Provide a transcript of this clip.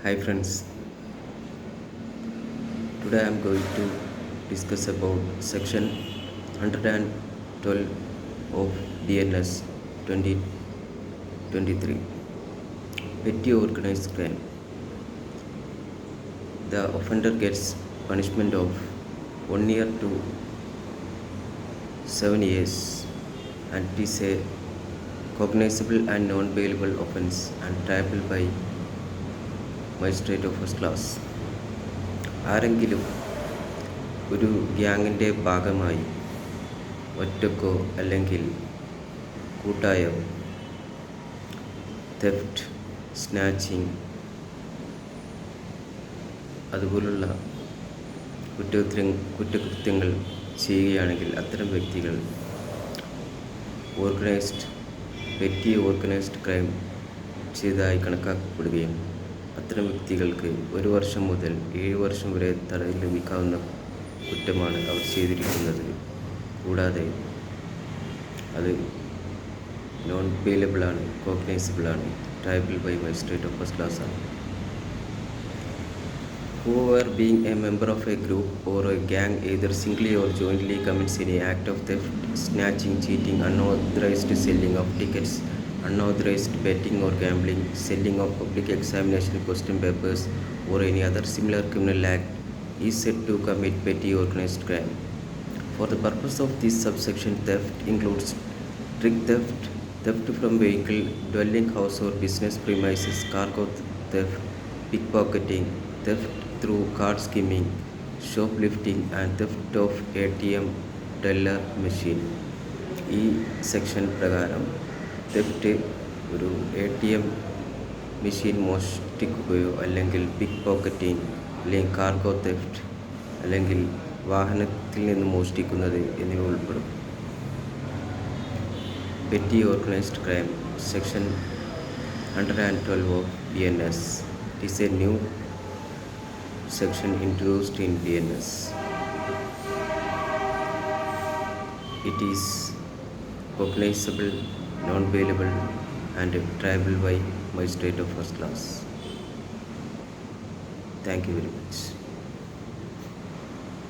Hi friends, today I am going to discuss about section 112 of DNS 2023. Petty organized crime. The offender gets punishment of 1 year to 7 years, and it is a cognizable and non-bailable offence and triable by magistrate of first class. ആരെങ്കിലും ഒരു ഗ്യാങ്ങിൻ്റെ ഭാഗമായി ഒറ്റക്കോ അല്ലെങ്കിൽ കൂട്ടായോ theft, snatching അതുപോലുള്ള കുറ്റകൃത്യങ്ങൾ ചെയ്യുകയാണെങ്കിൽ അത്തരം വ്യക്തികൾ organised crime ചെയ്തതായി കണക്കാക്കപ്പെടുകയും അത്തരം വ്യക്തികൾക്ക് 1 വർഷം മുതൽ 7 വർഷം വരെ തടവ് ലഭിക്കാവുന്ന കുറ്റമാണ് അവർ ചെയ്തിരിക്കുന്നത്. കൂടാതെ അത് നോൺ ബെയിലബിളാണ്, കോഗ്നൈസിബിളാണ്, triable by magistrate of first class ആണ്. Whoever being a member of a group or a gang either singly or jointly commits any act of theft, snatching, cheating, unauthorized selling of tickets, unauthorized betting or gambling, selling of public examination question papers or any other similar criminal act is said to commit petty organized crime. For the purpose of this subsection, theft includes trick theft, theft from vehicle, dwelling house or business premises, cargo theft, pickpocketing, theft through card skimming, shoplifting and theft of ATM teller machine. ഈ section പ്രകാരം theft ഒരു ATM machine മോഷ്ടിക്കുകയോ അല്ലെങ്കിൽ പിക്ക് pocketing അല്ലെങ്കിൽ cargo theft അല്ലെങ്കിൽ വാഹനത്തിൽ നിന്ന് മോഷ്ടിക്കുന്നത് എന്നിവ ഉൾപ്പെടും. Petty organised crime section 112 of DNS is a new section introduced in DNS. It is cognizable, non-bailable and triable by magistrate of first class. Thank you very much.